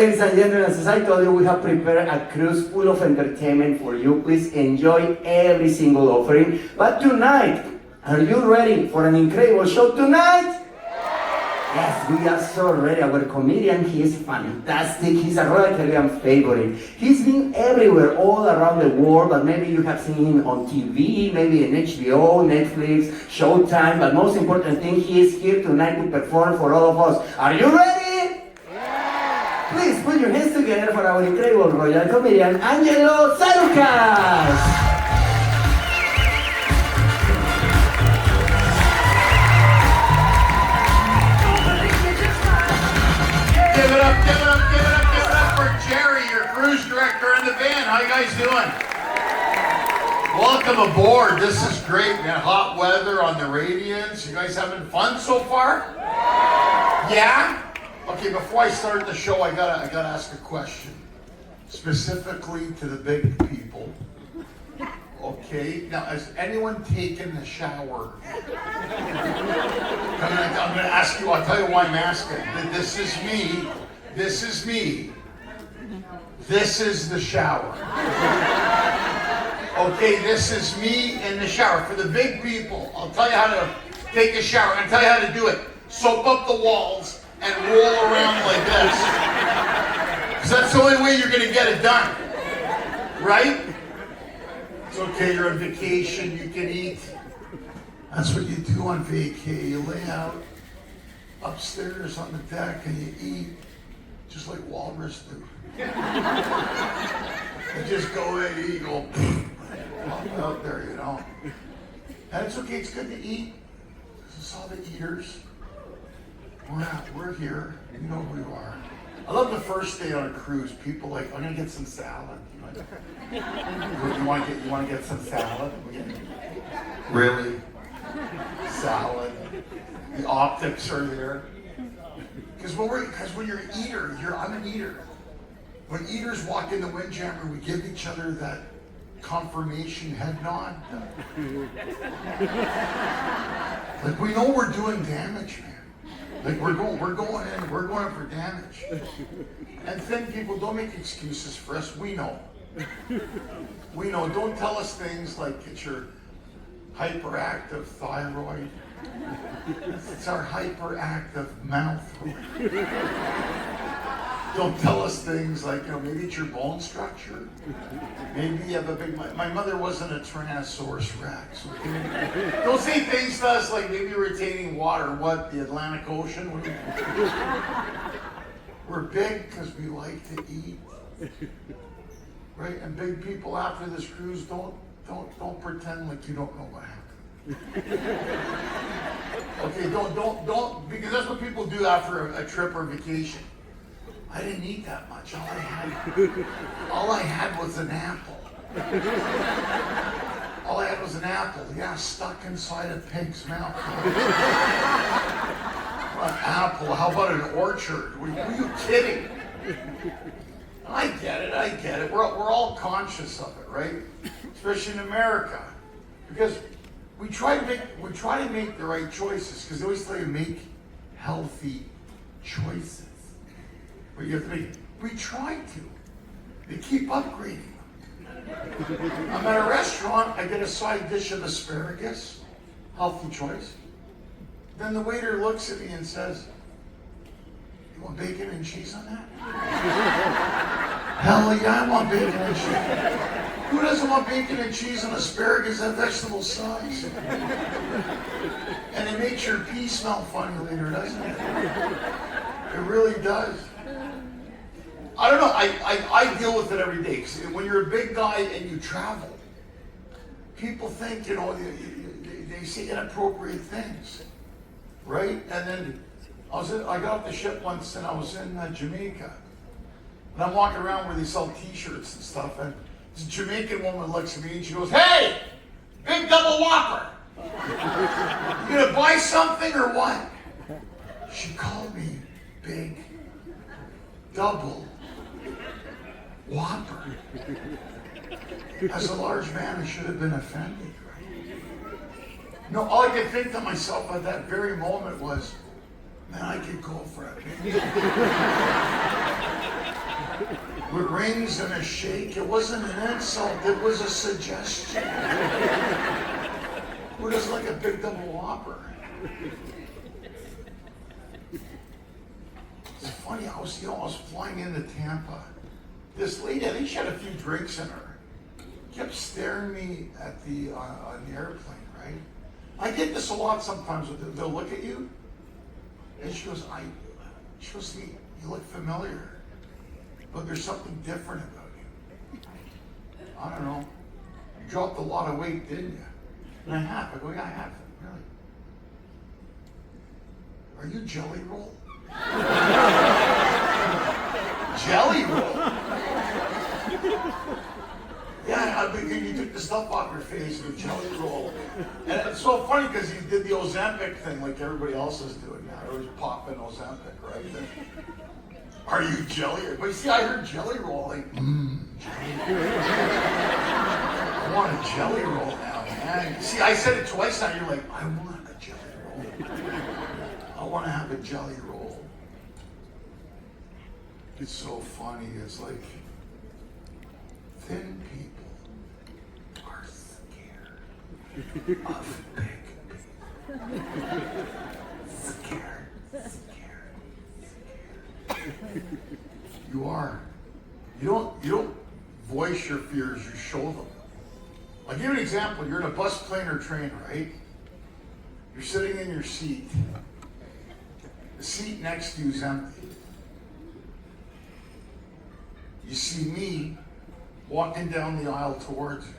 Ladies and gentlemen, as I told you, we have prepared a cruise full of entertainment for you. Please enjoy every single offering. But tonight, are you ready for an incredible show tonight? Yes, we are so ready. Our comedian, he is fantastic. He's a Royal Caribbean favorite. He's been everywhere, all around the world, but maybe you have seen him on TV, maybe in HBO, Netflix, Showtime, but most important thing, he is here tonight to perform for all of us. Are you ready? Please put your hands together for our incredible Royal comedian, Angelo Tsarouchas! Give it up for Jerry, your cruise director and the band. How you guys doing? Welcome aboard. This is great, man. Hot weather on the Radiance. You guys having fun so far? Yeah? Okay, before I start the show, I gotta ask a question. Specifically to the big people. Okay, now has anyone taken a shower? I'm gonna ask you, I'll tell you why I'm asking. This is me. This is me. This is the shower. Okay, this is me in the shower. For the big people, I'll tell you how to take a shower. I'll tell you how to do it. Soap up the walls and roll around like this. Because that's the only way you're gonna get it done. Right? It's okay, you're on vacation, you can eat. That's what you do on vacay. You lay out upstairs on the deck and you eat, just like walrus do. You just go in and eat, go out there, you know. And it's okay, it's good to eat. This is all the eaters. We're here, you know who we are. I love the first day on a cruise. People like, I'm gonna get some salad. You want to get some salad? Really? Salad? The optics are there. Because when you're an eater, I'm an eater. When eaters walk in the Windjammer, we give each other that confirmation head nod. Like we know we're doing damage, man. Like we're going in for damage. And thin people, don't make excuses for us. We know. We know. Don't tell us things like it's your hyperactive thyroid. It's our hyperactive mouth. Don't tell us things like, you know, maybe it's your bone structure. Maybe you have a big. My mother wasn't a Tyrannosaurus Rex. Okay? Don't say things to us like maybe you're retaining water. What? The Atlantic Ocean? We're big because we like to eat. Right? And big people after this cruise, don't pretend like you don't know what happened. Okay, don't, because that's what people do after a trip or vacation. I didn't eat that much. All I had was an apple. All I had was an apple. Yeah, stuck inside a pig's mouth. An apple. How about an orchard? Were you kidding? I get it. We're all conscious of it, right? Especially in America, because we try to make the right choices. Because they always tell you make healthy choices, but you have to make. We try to. They keep upgrading them. I'm at a restaurant. I get a side dish of asparagus, healthy choice. Then the waiter looks at me and says, "You want bacon and cheese on that?" Hell yeah, I want bacon and cheese. Who doesn't want bacon and cheese on asparagus at vegetable size? And it makes your pee smell funny later, doesn't it? It really does. I don't know, I deal with it every day. Because when you're a big guy and you travel, people think, you know, they say inappropriate things, right? And then I got off the ship once and I was in Jamaica. And I'm walking around where they sell t-shirts and stuff, and this Jamaican woman looks at me and she goes, "Hey, big double whopper. You gonna buy something or what?" She called me big double whopper. As a large man, I should have been offended, right? No, all I could think to myself at that very moment was, man, I could go for it. rings and a shake. It wasn't an insult, it was a suggestion. Who doesn't like a big double whopper? It's funny, I was flying into Tampa. This lady, I think she had a few drinks in her, kept staring me at the on the airplane, right? I get this a lot sometimes. They'll look at you, and she goes, you look familiar, but there's something different about you. I don't know. You dropped a lot of weight, didn't you? And I have. I go, yeah, I have. Really? Are you Jelly Roll? Jelly Roll? Yeah, I think you took the stuff off your face with Jelly Roll. And it's so funny because he did the Ozempic thing like everybody else is doing now. Everybody's popping Ozempic, right? And, are you Jelly? But you see, I heard Jelly Roll, like, Jelly Roll. I want a Jelly Roll now, man. See, I said it twice now. You're like, I want a Jelly Roll. I want to have a Jelly Roll. It's so funny. It's like, thin people are scared of big people. Scared. You are. You don't voice your fears, you show them. I'll give you an example. You're in a bus, plane, or train, right? You're sitting in your seat. The seat next to you is empty. You see me walking down the aisle towards you.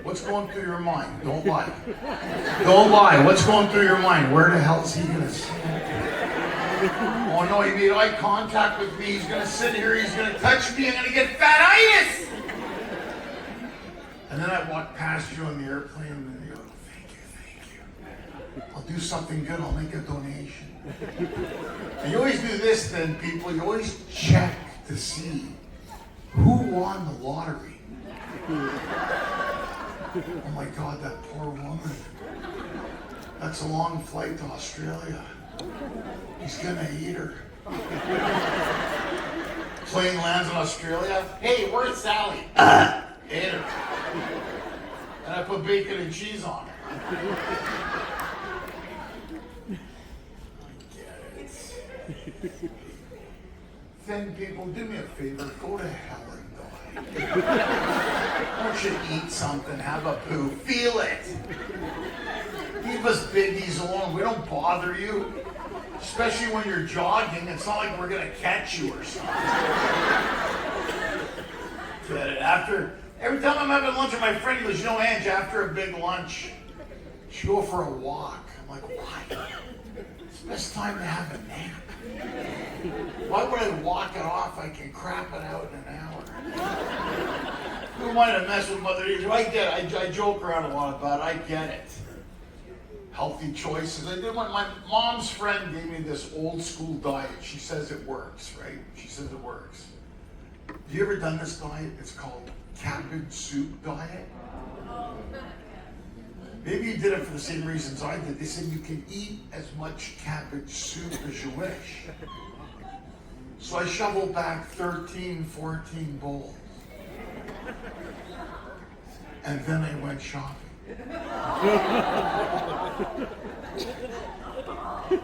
What's going through your mind? Don't lie. Don't lie. What's going through your mind? Where the hell is he going to sit? Oh no, he made eye contact with me. He's going to sit here. He's going to touch me. I'm going to get fat-itis. And then I walk past you on the airplane and you go, thank you. I'll do something good. I'll make a donation. And you always do this then, people. You always check to see who won the lottery. Oh my God, that poor woman. That's a long flight to Australia. He's gonna eat her. Plane lands in Australia. Hey, where's Sally? Ate her. And I put bacon and cheese on her. I get it. Thin people, do me a favor, go to hell and die. Don't you eat something, have a poo, feel it. Leave us biggies alone, we don't bother you. Especially when you're jogging, it's not like we're gonna catch you or something. Get it? Every time I'm having lunch with my friend, he goes, you know, Ange, after a big lunch, you should go for a walk. I'm like, why? It's the best time to have a nap. Why would I walk it off? I can crap it out in an hour. Who am I to mess with Mother Nature? I get it. I joke around a lot about it. I get it. Healthy choices. I did one. My mom's friend gave me this old school diet. She says it works, right? She says it works. Have you ever done this diet? It's called cabbage soup diet. Maybe you did it for the same reasons I did. They said you can eat as much cabbage soup as you wish. So I shoveled back 13, 14 bowls. And then I went shopping.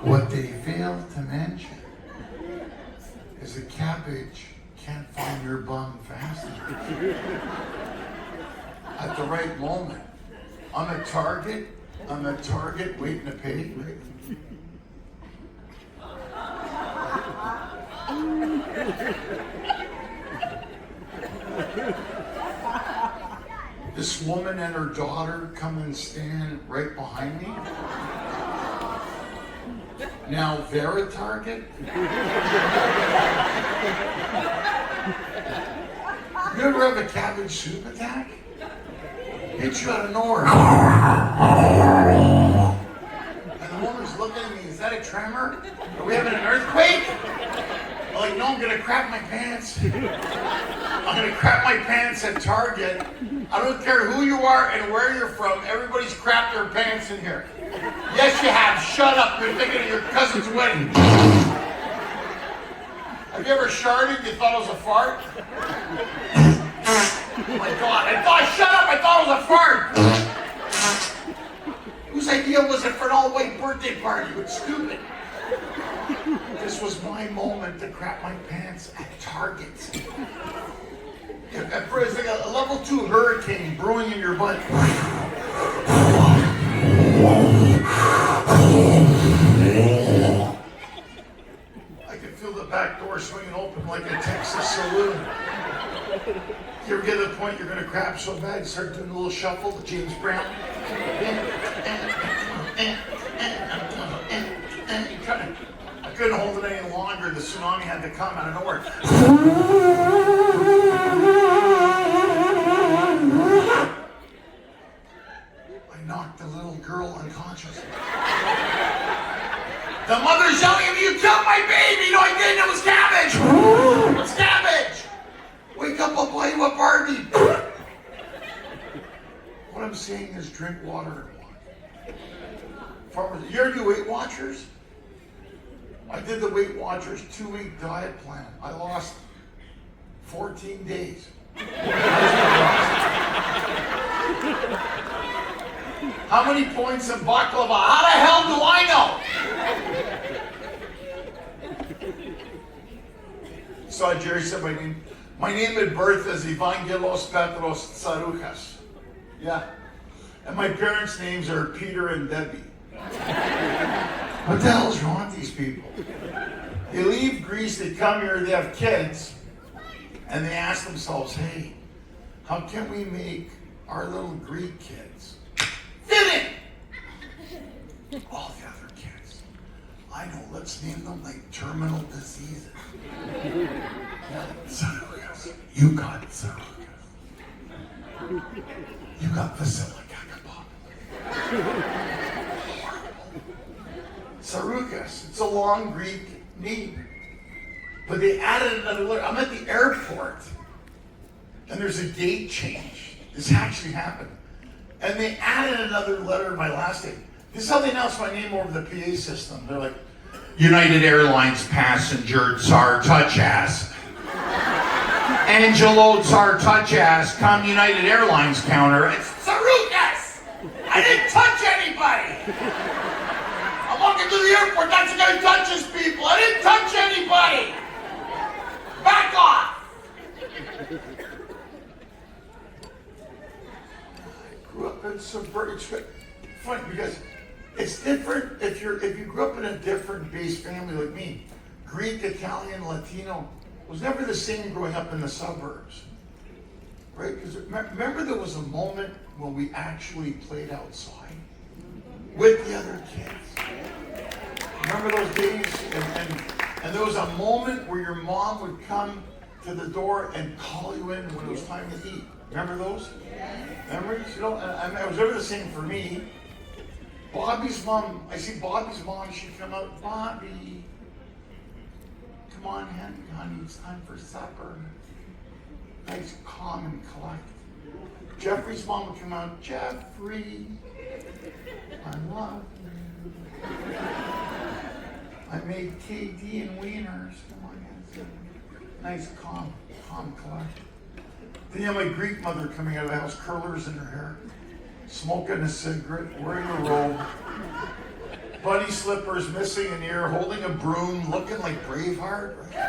What they failed to mention is a cabbage can't find your bum fast enough. At the right moment. I'm at Target waiting to pay. Right? This woman and her daughter come and stand right behind me. Now they're at Target. You ever have a cabbage soup attack? Hits you out of nowhere. And the woman's looking at me, is that a tremor? Are we having an earthquake? I'm like, no, I'm gonna crap my pants. I'm gonna crap my pants at Target. I don't care who you are and where you're from, everybody's crapped their pants in here. Yes, you have. Shut up. You're thinking of your cousin's wedding. Have you ever sharted and you thought it was a fart? Oh my God, shut up, I thought it was a fart! Whose idea was it for an all-white birthday party? It's stupid. This was my moment to crap my pants at Target. At first, like a level 2 hurricane brewing in your butt. I could feel the back door swinging open like a Texas saloon. You ever get to the point you're going to crap so bad, you start doing a little shuffle to James Brown? I couldn't hold it any longer. The tsunami had to come out of nowhere. I knocked the little girl unconscious. The mother's yelling at me, "You killed my baby!" No, I didn't. It was cabbage. It's cabbage. Wake up, I'll buy you a Barbie. What I'm saying is drink water and walk. Farmers, you ever do Weight Watchers? I did the Weight Watchers 2-week diet plan. I lost 14 days. How many points in baklava? How the hell do I know? So Jerry said my name at birth is Angelo Tsarouchas. Yeah. And my parents' names are Peter and Debbie. What the hell's wrong with these people? They leave Greece, they come here, they have kids, and they ask themselves, hey, how can we make our little Greek kids fit in? All the other kids. I know, let's name them like terminal diseases. Tsarouchas. You got Tsarouchas. You got Vasilikakapop. Tsarouchas. It's a long Greek name. But they added another letter. I'm at the airport, and there's a gate change. This actually happened. And they added another letter in my last name. This is how they announce my name over the PA system. They're like, United Airlines passenger Tsarouchas. Angelo Tsarouchas, come United Airlines counter. It's Tsarouchas! I didn't touch anybody! I'm walking through the airport, that's the guy who touches people. I didn't touch anybody! Back off! I grew up in suburban. It's funny because it's different if you grew up in a different base family like me. Greek, Italian, Latino. It was never the same growing up in the suburbs. Right? Because remember there was a moment when we actually played outside with the other kids. Remember those days? And there was a moment where your mom would come to the door and call you in when it was time to eat. Remember those? Memories? You know, it was never the same for me. Bobby's mom, I see Bobby's mom, she'd come out, Bobby, come on, honey, it's time for supper. Nice, calm and collect. Jeffrey's mom would come out, Jeffrey, I love you. I made KD and wieners. Come on, guys. Nice, calm, collect. Then you have my Greek mother coming out of the house, curlers in her hair, smoking a cigarette, wearing a robe, bunny slippers, missing an ear, holding a broom, looking like Braveheart. Get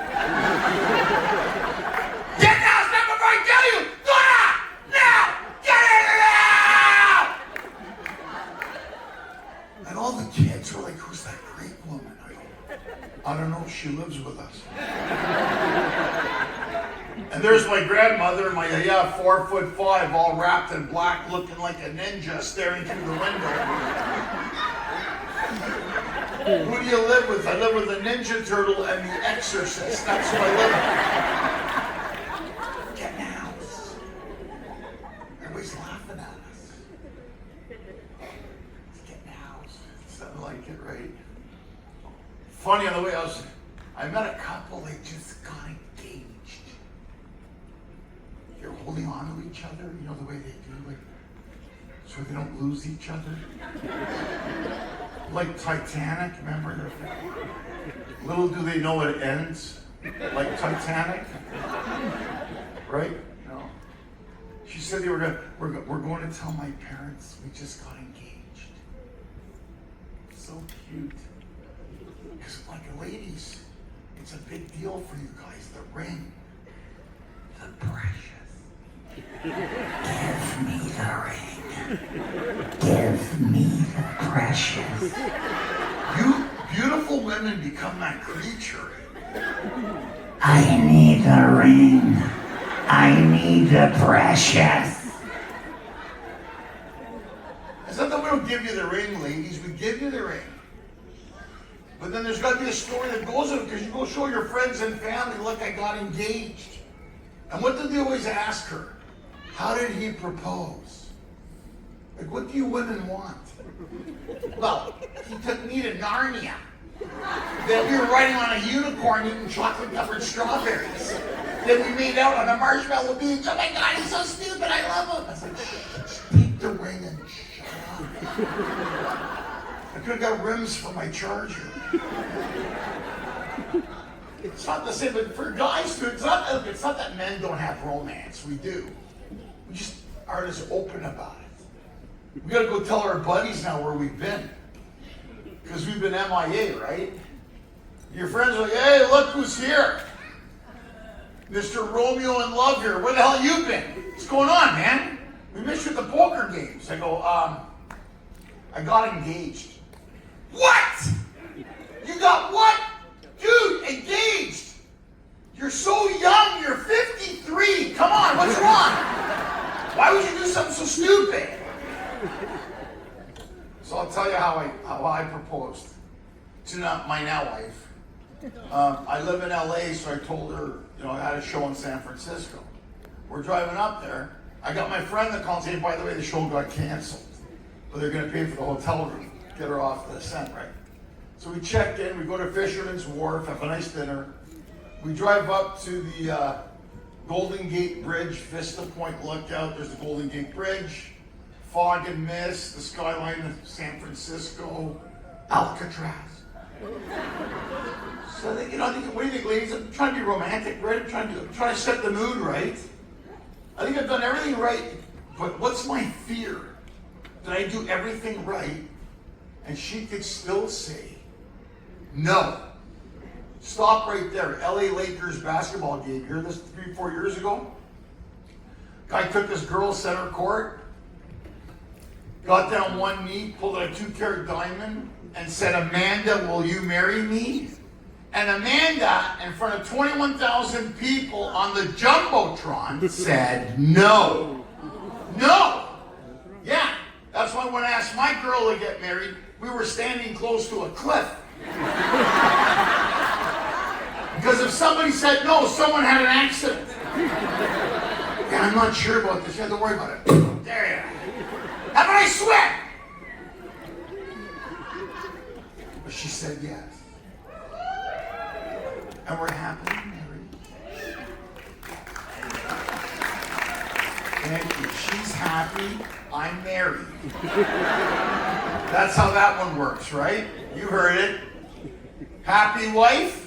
now, stop before I kill you! Go now! Get in there! And all the kids were like, who's that Greek woman? I don't know, she lives with us. And there's my grandmother, 4'5", all wrapped in black, looking like a ninja, staring through the window. Who do you live with? I live with the Ninja Turtle and the Exorcist. That's who I live with. Get in the house. Everybody's laughing at us. Get in the house. Something like it, right? Funny, on the way I met a couple, they just got engaged. They're holding on to each other, you know the way they do, like, so they don't lose each other. Like Titanic, remember? Little do they know it ends. Like Titanic? Right? No. She said we're going to tell my parents we just got engaged. So cute. Because like ladies, it's a big deal for you guys. The ring. The precious. Give me the ring. Give me the precious. You beautiful women become that creature. I need the ing. I need the precious. It's not that we don't give you the ring, ladies. We give you the ring. But then there's got to be a story that goes with it, because you go show your friends and family, look, I got engaged. And what did they always ask her? How did he propose? Like, what do you women want? Well, he took me to Narnia. Then we were riding on a unicorn eating chocolate-covered strawberries. Then we made out on a marshmallow beach. Oh my God, he's so stupid, I love him. I said, shh, take the ring and shut up. I could have got rims for my Charger. It's not the same, but for guys too, it's not that men don't have romance. We do. We just aren't as open about it. We gotta go tell our buddies now where we've been. Because we've been MIA, right? Your friends are like, hey, look who's here. Mr. Romeo in Love here. Where the hell you been? What's going on, man? We missed you at the poker games. I go, I got engaged. What? You got what? Dude, engaged. You're so young, you're 53. Come on, what's wrong? Why would you do something so stupid? So I'll tell you how I proposed to my now wife. I live in LA, so I told her, I had a show in San Francisco. We're driving up there. I got my friend that called saying, by the way, the show got canceled, but they're going to pay for the hotel room, get her off the scent, right? So we checked in, we go to Fisherman's Wharf, have a nice dinner. We drive up to the Golden Gate Bridge, Vista Point Lookout. There's the Golden Gate Bridge. Fog and mist, the skyline of San Francisco, Alcatraz. So I think, what do you think, ladies? I'm trying to be romantic, right? I'm trying to set the mood right. I think I've done everything right, but what's my fear? Did I do everything right, and she could still say, no. Stop right there. LA Lakers basketball game. You heard this 3-4 years ago? Guy took his girl center court, got down one knee, pulled out a 2-carat diamond, and said, Amanda, will you marry me? And Amanda, in front of 21,000 people on the Jumbotron, said, no. No. Yeah. That's why when I asked my girl to get married, we were standing close to a cliff. Because if somebody said no, someone had an accident. Yeah, I'm not sure about this. You have to worry about it. There you are. How about I swear? But she said yes. And we're happily married. And if she's happy, I'm married. That's how that one works, right? You heard it. Happy wife?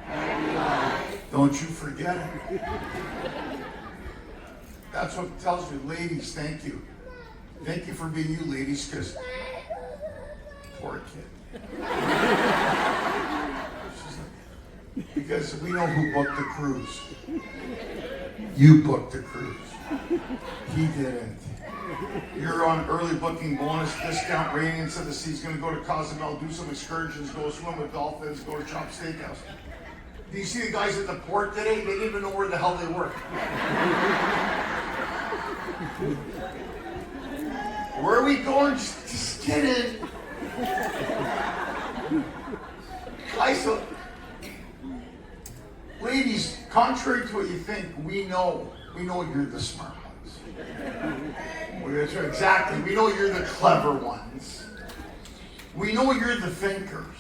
Happy life. Don't you forget it. That's what it tells you. Ladies, thank you. Thank you for being you, ladies, because poor kid. Because we know who booked the cruise. You booked the cruise. He didn't. You're on early booking bonus, discount, Radiance of the Sea's going to go to Cozumel, do some excursions, go swim with dolphins, go to Chop Steakhouse. Do you see the guys at the port today? They didn't even know where the hell they were. Where are we going? Just kidding. Guys, ladies, contrary to what you think, we know you're the smart ones. Exactly. We know you're the clever ones. We know you're the thinkers.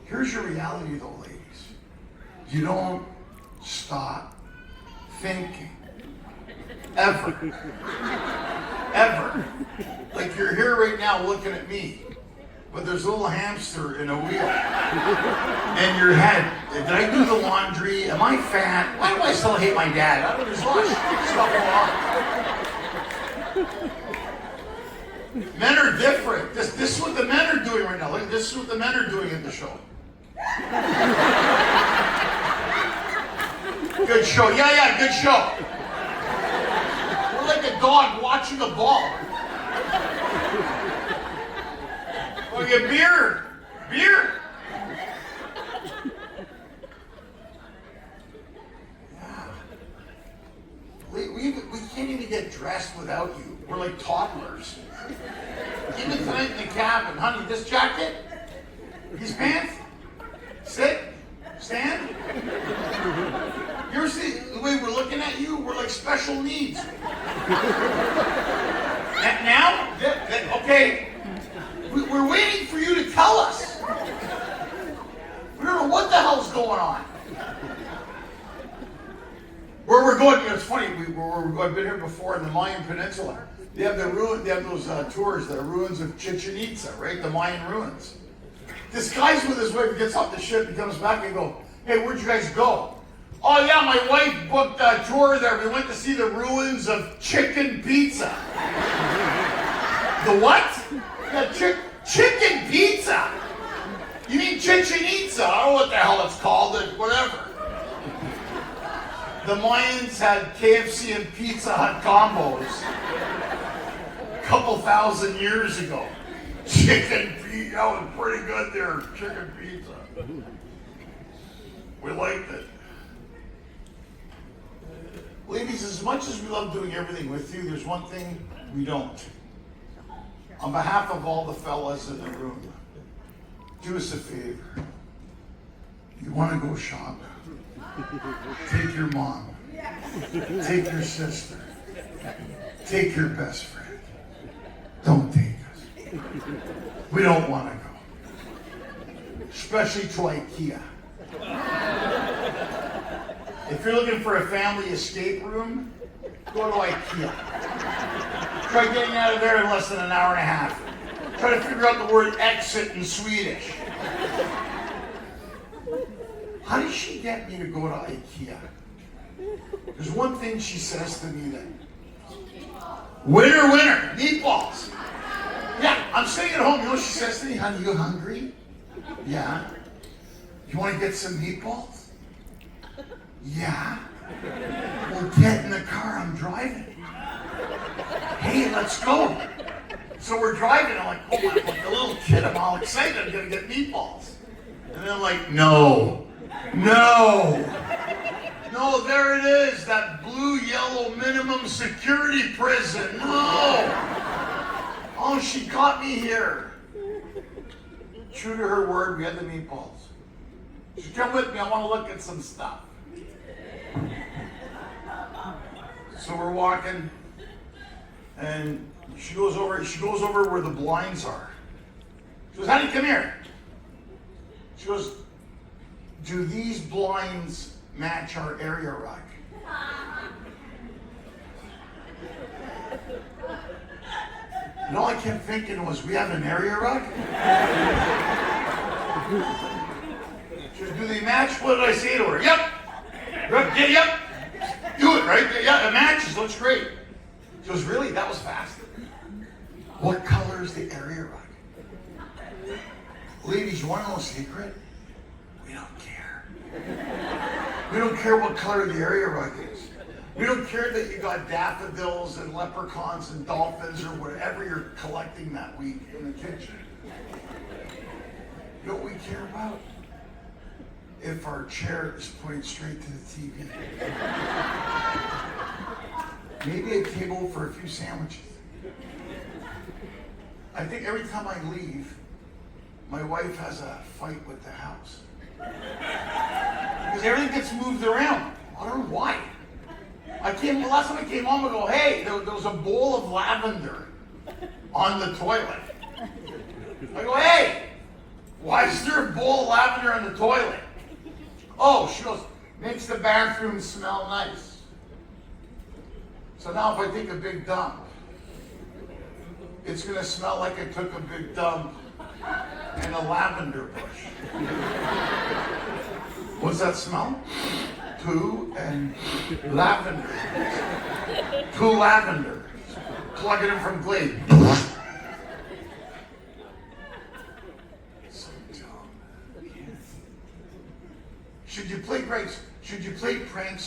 Here's your reality though, ladies. You don't stop thinking. Ever. Ever. Like you're here right now looking at me. but there's a little hamster in a wheel. And your head, did I do the laundry? Am I fat? Why do I still hate my dad? I don't know, there's a lot of stuff going on. Men are different. This is what the men are doing right now. Look, this is what the men are doing at the show. Good show. Yeah, good show. We're like a dog watching a ball. Oh, get beer. Beer. Yeah. We can't even get dressed without you. We're like toddlers. Even tonight in the cabin. Honey, this jacket? These pants? Sit? Stand? You ever see the way we're looking at you? We're like special needs. Now? Okay. We're waiting for you to tell us. We don't know what the hell's going on. Where we're going, it's funny, I've been here before in the Mayan Peninsula. They have those tours, the ruins of Chichen Itza, right? The Mayan ruins. This guy's with his wife, gets off the ship, he comes back and go, hey, where'd you guys go? Oh yeah, my wife booked a tour there. We went to see the ruins of chicken pizza. The what? Yeah, chicken pizza. You mean Chichen Itza? I don't know what the hell it's called, whatever. The Mayans had KFC and Pizza Hut combos a couple thousand years ago. Chicken pizza, that was pretty good there, chicken pizza. We liked it. Ladies, as much as we love doing everything with you, there's one thing we don't. On behalf of all the fellas in the room, do us a favor. You want to go shop? Take your mom. Take your sister. Take your best friend. Don't take us. We don't want to go. Especially to IKEA. If you're looking for a family escape room, go to IKEA. Try getting out of there in less than an hour and a half. Try to figure out the word exit in Swedish. How did she get me to go to IKEA? There's one thing she says to me that, winner, meatballs. Yeah, I'm sitting at home, you know what she says to me? Honey, you hungry? Yeah. You want to get some meatballs? Yeah. Well, get in the car, I'm driving. Hey, let's go. So we're driving, I'm like, oh my, like a little kid, I'm all excited, I'm gonna get meatballs. And they're like, no, there it is, that blue, yellow minimum security prison, no. Oh, she got me here. True to her word, we had the meatballs. She said, come with me, I want to look at some stuff. So we're walking, and she goes over where the blinds are. She goes, honey, come here. She goes, do these blinds match our area rug? And all I kept thinking was, we have an area rug? She goes, do they match? What did I say to her? Yep. Yep. Do it, right? Yeah, it matches. Looks great. She goes, really? That was fast. What color is the area rug? Ladies, you want to know a secret? We don't care. We don't care what color the area rug is. We don't care that you got daffodils and leprechauns and dolphins or whatever you're collecting that week in the kitchen. You know what we care about? If our chair is pointed straight to the TV. Maybe a table for a few sandwiches. I think every time I leave, my wife has a fight with the house. Because everything gets moved around. I don't know why. Last time I came home, I go, hey, there was a bowl of lavender on the toilet. I go, hey, why is there a bowl of lavender on the toilet? Oh, she goes, makes the bathroom smell nice. So now if I take a big dump, it's going to smell like I took a big dump and a lavender bush. What's that smell? Poo and lavender. Poo lavender. Plug it in from Glade. So dumb. Should you play pranks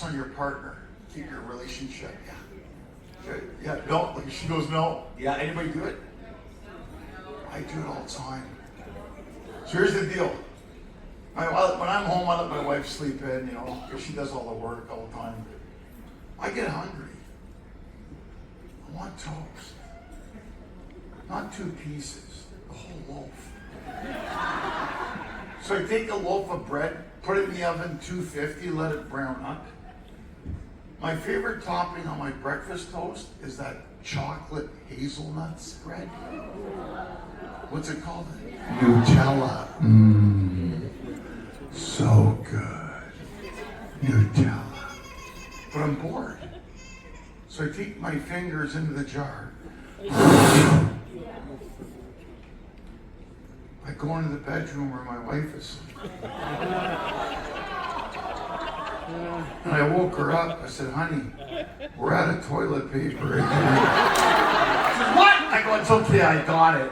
on your partner? Keep your relationship. Yeah. Yeah. No. She goes no. Yeah. Anybody do it? I do it all the time. So here's the deal. When I'm home, I let my wife sleep in, because she does all the work all the time. I get hungry. I want toast. Not 2 pieces, the whole loaf. So I take a loaf of bread, put it in the oven, 250, let it brown up. My favorite topping on my breakfast toast is that chocolate hazelnut spread. What's it called? Nutella. So good. Nutella. But I'm bored. So I take my fingers into the jar. I go into the bedroom where my wife is. And I woke her up. I said, honey, we're out of toilet paper again. She said, what? I go, it's okay, I got it.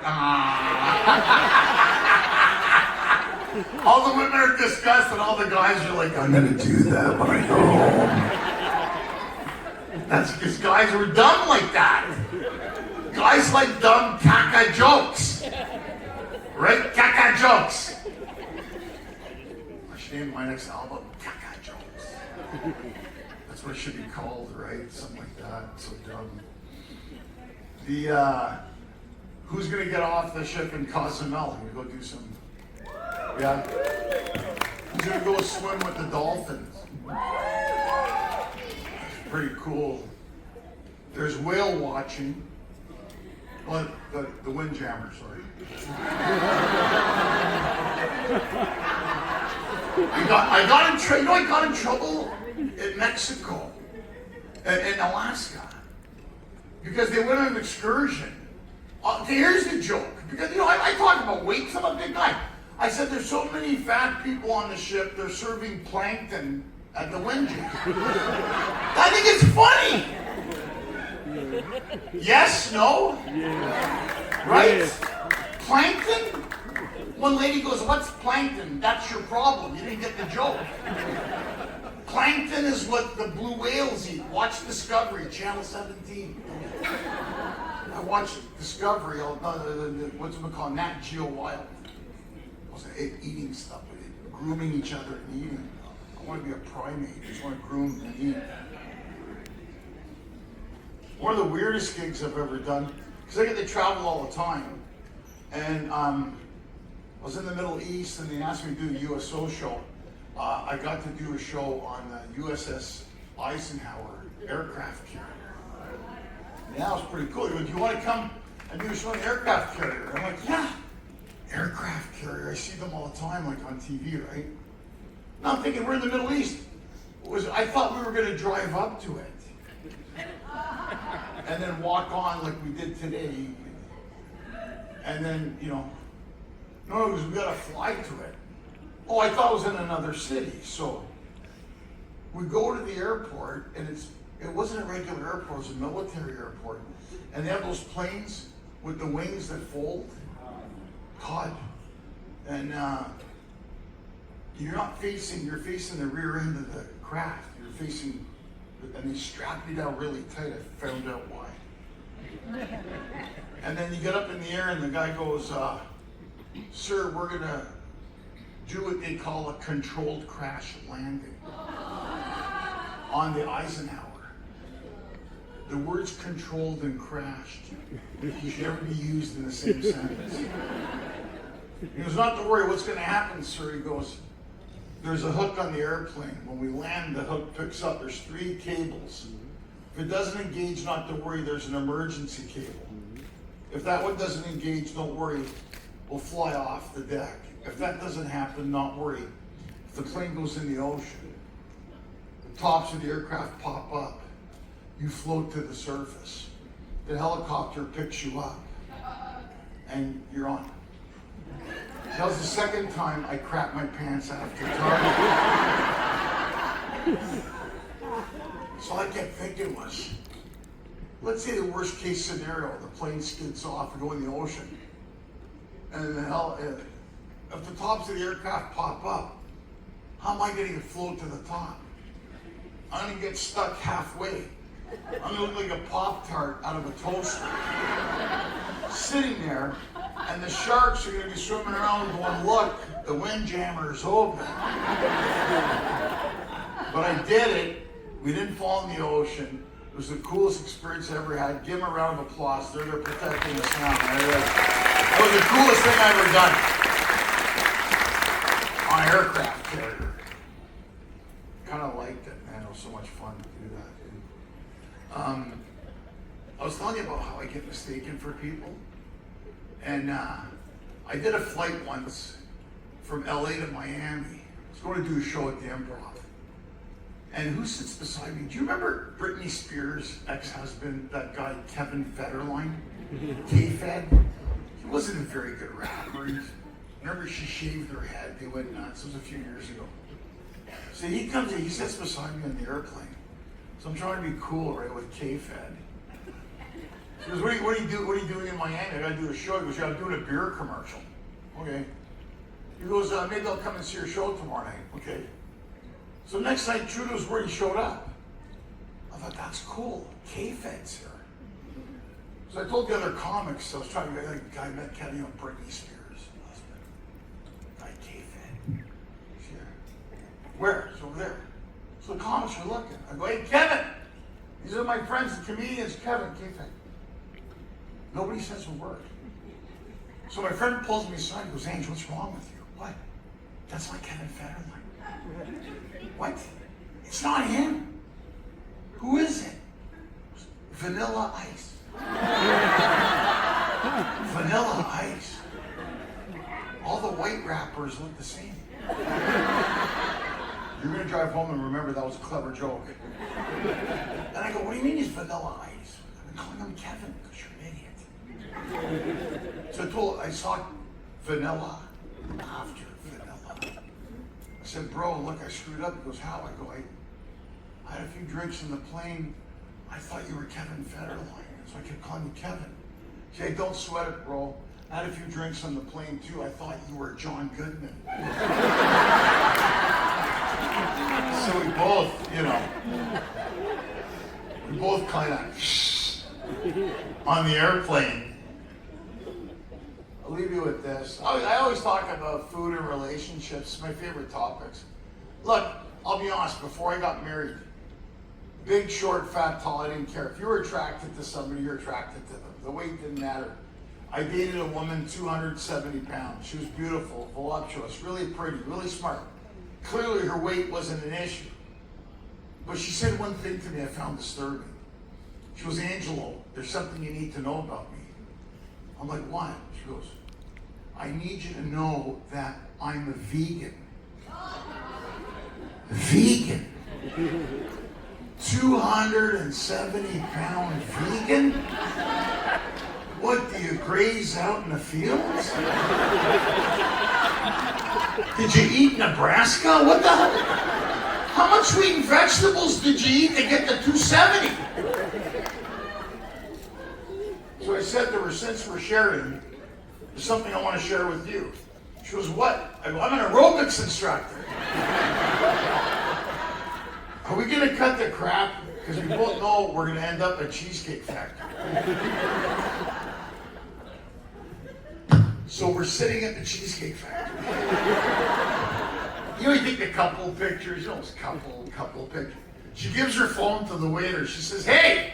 All the women are disgusted, and all the guys are like, I'm gonna do that when I go home. That's because guys were dumb like that. Guys like dumb caca jokes. Right? Caca jokes. I should name my next album Caca Jokes. That's what it should be called, right? Something like that. So dumb. Who's gonna get off the ship in Cozumel and go do some? Yeah. Who's gonna go swim with the dolphins? It's pretty cool. There's whale watching. Well, the windjammer, sorry. I got in trouble in Mexico, in Alaska, because they went on an excursion. Here's the joke, because I talk about weights. I'm a big guy. I said there's so many fat people on the ship. They're serving plankton at the windjammer. I think it's funny. Yes, no? Yeah. Right? Plankton? One lady goes, what's plankton? That's your problem. You didn't get the joke. Plankton is what the blue whales eat. Watch Discovery, Channel 17. I watched Discovery, what's it called? Nat Geo Wild. I was eating stuff, grooming each other and eating. I want to be a primate. I just want to groom and eat. One of the weirdest gigs I've ever done, because I get to travel all the time, and I was in the Middle East, and they asked me to do a USO show. I got to do a show on the USS Eisenhower aircraft carrier. And that was pretty cool. He went, do you want to come and do a show on the aircraft carrier? I'm like, yeah, aircraft carrier. I see them all the time, like on TV, right? Now I'm thinking, we're in the Middle East. I thought we were going to drive up to it. And then walk on like we did today. And then, no, because we got to fly to it. Oh, I thought it was in another city. So we go to the airport, and it wasn't a regular airport, it was a military airport. And they have those planes with the wings that fold. God. And you're facing the rear end of the craft. You're facing, and they strap you down really tight. I found out why. And then you get up in the air, and the guy goes, sir, we're going to do what they call a controlled crash landing on the Eisenhower. The words controlled and crashed should never be used in the same sentence. He goes, not to worry, what's going to happen, sir? He goes, there's a hook on the airplane. When we land, the hook picks up. There's 3 cables. If it doesn't engage, not to worry, there's an emergency cable. If that one doesn't engage, don't worry, we'll fly off the deck. If that doesn't happen, not worry. If the plane goes in the ocean, the tops of the aircraft pop up. You float to the surface. The helicopter picks you up, and you're on. That was the second time I crapped my pants after talking. So all I kept thinking was, let's say the worst case scenario, the plane skids off and go in the ocean. And then if the tops of the aircraft pop up, how am I going to float to the top? I'm going to get stuck halfway. I'm going to look like a Pop-Tart out of a toaster. Sitting there, and the sharks are going to be swimming around going, look, the windjammer's open. But I did it. We didn't fall in the ocean. It was the coolest experience I ever had. Give them a round of applause. They're protecting us now. That was the coolest thing I ever done on an aircraft carrier. Kind of liked it, man. It was so much fun to do that. I was telling you about how I get mistaken for people. And I did a flight once from LA to Miami. I was going to do a show at the Improv. And who sits beside me? Do you remember Britney Spears' ex-husband, that guy Kevin Federline? K-Fed? He wasn't a very good rapper. Remember she shaved her head? They went nuts. It was a few years ago. So he comes in, he sits beside me on the airplane. So I'm trying to be cool, right, with K-Fed. He goes, what are you doing in Miami? I gotta do a show. He goes, yeah, I'm doing a beer commercial. Okay. He goes, maybe I'll come and see your show tomorrow night. Okay. So next night, true to his word, he showed up. I thought, that's cool. K-Fed's here. So I told the other comics, I was trying to get a guy met Kenny on Britney Spears' husband. Guy K-Fed. He's here. Where? It's over there. So the comics are looking. I go, hey, Kevin! These are my friends, the comedians, Kevin, K-Fed. Nobody says a word. So my friend pulls me aside and goes, Angel, what's wrong with you? What? That's my Kevin Federline. What? It's not him. Who is it? Vanilla Ice. Vanilla Ice. All the white rappers look the same. You're going to drive home and remember that was a clever joke. And I go, what do you mean he's Vanilla Ice? I've been calling him Kevin because you're an idiot. So I saw Vanilla after Vanilla. I said, bro, look, I screwed up. He goes, how? I go, I had a few drinks in the plane. I thought you were Kevin Federline. So I kept calling you Kevin. He said, hey, don't sweat it, bro. I had a few drinks on the plane too. I thought you were John Goodman. So we both, we both kind of on the airplane. I'll leave you with this. I always talk about food and relationships, my favorite topics. Look, I'll be honest, before I got married, big, short, fat, tall, I didn't care. If you were attracted to somebody, you're attracted to them. The weight didn't matter. I dated a woman 270 pounds. She was beautiful, voluptuous, really pretty, really smart. Clearly her weight wasn't an issue. But she said one thing to me I found disturbing. She goes, Angelo, there's something you need to know about me. I'm like, what? She goes, I need you to know that I'm a vegan. Vegan? 270-pound vegan? What, do you graze out in the fields? Did you eat Nebraska? What the hell? How much sweet and vegetables did you eat to get to 270? So I said to her, since we're sharing, there's something I want to share with you. She goes, what? I go, I'm an aerobics instructor. Are we going to cut the crap? Because we both know we're going to end up at Cheesecake Factory. So we're sitting at the Cheesecake Factory. You take the couple pictures, it's couple pictures. She gives her phone to the waiter. She says, hey,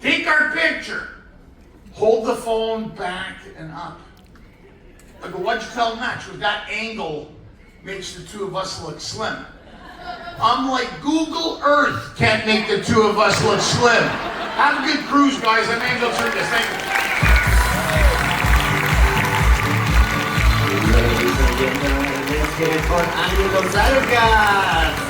take our picture. Hold the phone back and up. I go, what'd you tell them that? She goes, that angle makes the two of us look slim. I'm like, Google Earth can't make the two of us look slim. Have a good cruise, guys. I'm Angelo Tsarouchas. Thank you. Ladies and gentlemen, let's hear it for Angelo Tsarouchas.